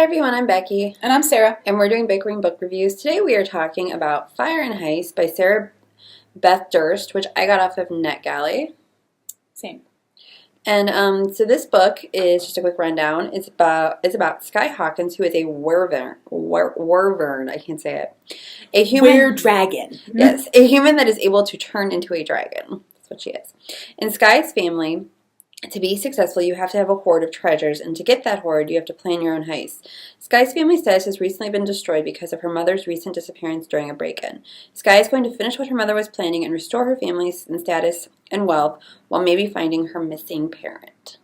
everyone, I'm Becky. And I'm Sarah. And we're doing Bickering book reviews. Today we are talking about Fire and Heist by Beth Durst, which I got off of NetGalley. Same. And so this book is just a quick rundown. It's about Sky Hawkins, who is a wyvern. I can't say it. A human Were-dragon. Yes, a human that is able to turn into a dragon. That's what she is. In Sky's family, to be successful, you have to have a hoard of treasures, and to get that hoard, you have to plan your own heist. Sky's family status has recently been destroyed because of her mother's recent disappearance during a break-in. Sky is going to finish what her mother was planning and restore her family's status and wealth while maybe finding her missing parent.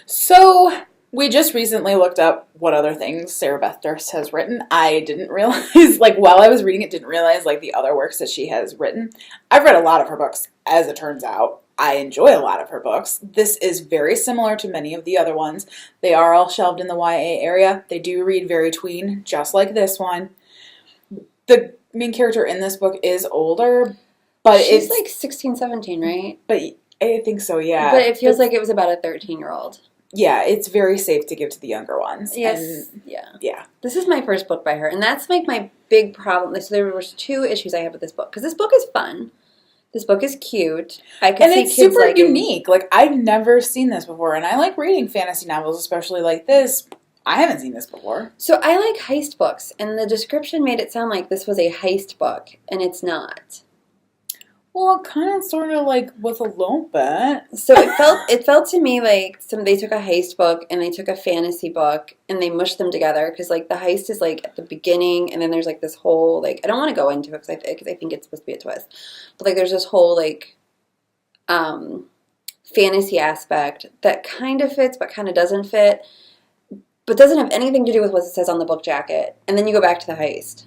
So, we just recently looked up what other things Sarah Beth Durst has written. I didn't realize, while I was reading it, didn't realize, the other works that she has written. I've read a lot of her books, as it turns out. I enjoy a lot of her books. This is very similar to many of the other ones. They are all shelved in the YA area. They do read very tween, just like this one. The main character in this book is older, but She's like 16, 17, right? But I think so, yeah. But it feels like it was about a 13-year-old. Yeah, it's very safe to give to the younger ones. Yes, and yeah. This is my first book by her, and that's my big problem. So there was two issues I had with this book, because this book is fun. This book is cute. I can see it's kids super unique. I've never seen this before, and I like reading fantasy novels, especially like this. I haven't seen this before. So I like heist books, and the description made it sound like this was a heist book, and it's not. Well, kind of, sort of, with a little bit. So it felt to me like they took a heist book and they took a fantasy book and they mushed them together, because the heist is at the beginning, and then there's this whole I don't want to go into it because I think it's supposed to be a twist, but there's this whole fantasy aspect that kind of fits but kind of doesn't fit, but doesn't have anything to do with what it says on the book jacket, and then you go back to the heist.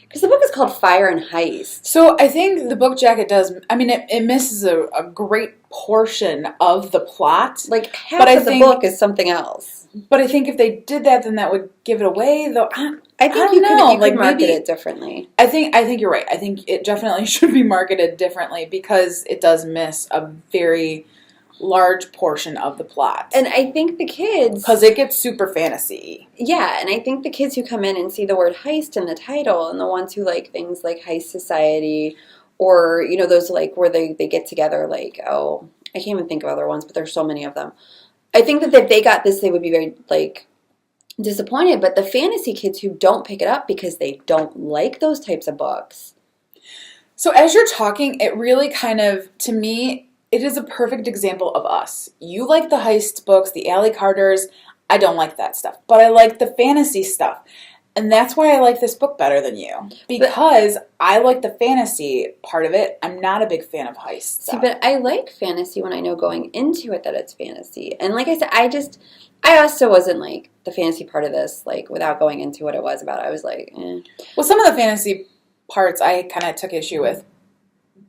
Because the book is called Fire and Heist. So I think the book jacket does, it misses a great portion of the plot. Half of the book is something else. But I think if they did that, then that would give it away, though. I think you could market it differently. I think you're right. I think it definitely should be marketed differently, because it does miss a very large portion of the plot. And I think the kids... Because it gets super fantasy. Yeah, and I think the kids who come in and see the word heist in the title, and the ones who like things like Heist Society, or, those where they get together, I can't even think of other ones, but there's so many of them. I think that if they got this, they would be very, disappointed. But the fantasy kids who don't pick it up because they don't like those types of books. So as you're talking, it really kind of, to me... It is a perfect example of us. You like the heist books, the Ally Carters. I don't like that stuff. But I like the fantasy stuff. And that's why I like this book better than you. Because I like the fantasy part of it. I'm not a big fan of heist stuff. See, but I like fantasy when I know going into it that it's fantasy. And like I said, I also wasn't the fantasy part of this, without going into what it was about. I was eh. Well, some of the fantasy parts I kind of took issue with.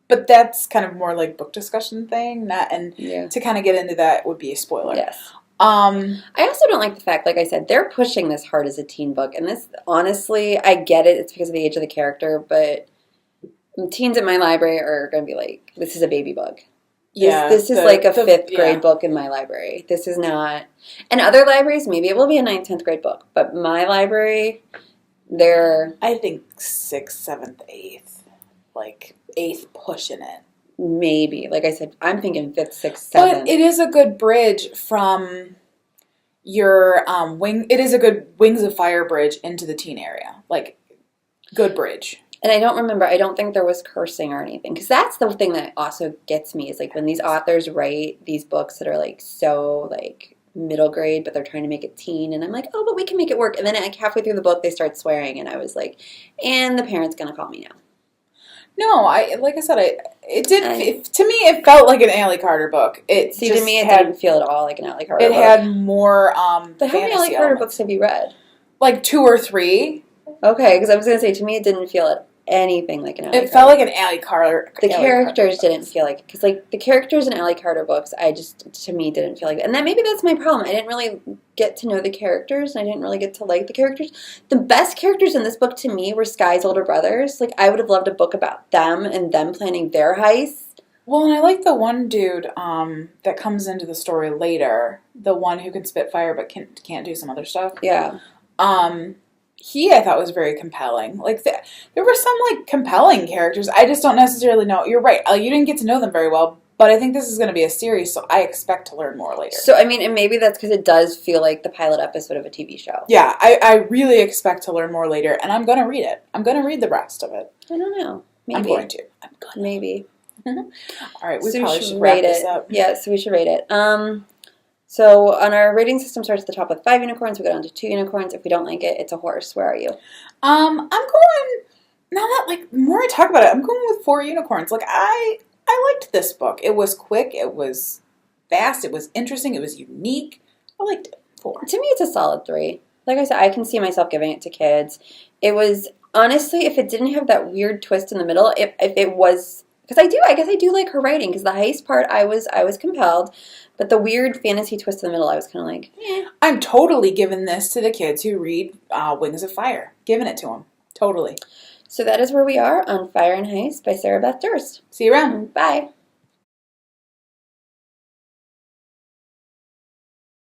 But that's kind of more book discussion thing, to kind of get into that would be a spoiler. Yes. I also don't like the fact, like I said, they're pushing this hard as a teen book, and this, honestly, I get it. It's because of the age of the character, but teens in my library are going to be this is a baby book. This is a fifth grade book in my library. This is not. And other libraries, maybe it will be a 9th, 10th grade book, but my library, I think 6th, 7th, 8th. 8th pushing it. Maybe. Like I said, I'm thinking 5th, 6th, 7th. But it is a good bridge from your it is a good Wings of Fire bridge into the teen area. Good bridge. And I don't think there was cursing or anything. Because that's the thing that also gets me, is when these authors write these books that are so middle grade, but they're trying to make it teen, and I'm oh, but we can make it work. And then halfway through the book they start swearing, and I was and the parent's gonna call me now. No, like I said, to me, it felt like an Ally Carter book. To me, it didn't feel at all like an Ally Carter book. It had more But how many Ally Carter books have you read? 2 or 3. Okay, because I was going to say, to me, it didn't feel anything like an Ally Carter. It felt like an Ally Carter. The characters didn't feel like it. Because, the characters in Ally Carter books, to me, didn't feel like it. And maybe that's my problem. I didn't really get to know the characters, and I didn't really get to like the characters. The best characters in this book, to me, were Sky's older brothers. I would have loved a book about them and them planning their heist. Well, and I like the one dude that comes into the story later, the one who can spit fire but can't do some other stuff. Yeah. He I thought was very compelling. Like there were some like compelling characters. I just don't necessarily know. You're right. You didn't get to know them very well, but I think this is going to be a series, so I expect to learn more later. So I mean, and maybe that's because it does feel like the pilot episode of a TV show. Yeah, I really expect to learn more later, and I'm going to read it. I'm going to read the rest of it. I don't know. Maybe. I'm going to. Maybe. All right, we So probably should wrap this up. Yeah, so we should rate it. So on our rating system starts at the top with 5 unicorns. We go down to 2 unicorns. If we don't like it, it's a horse. Where are you? I'm going, now that like the more I talk about it, I'm going with 4 unicorns. Like I liked this book. It was quick, it was fast, it was interesting, it was unique. I liked it. 4. To me, it's a solid 3. Like I said, I can see myself giving it to kids. It was, honestly, if it didn't have that weird twist in the middle, if it was, because I guess I do like her writing, because the heist part, I was compelled, but the weird fantasy twist in the middle, I was kind of like, eh. I'm totally giving this to the kids who read Wings of Fire. Giving it to them. Totally. So that is where we are on Fire and Heist by Sarah Beth Durst. See you around. Bye.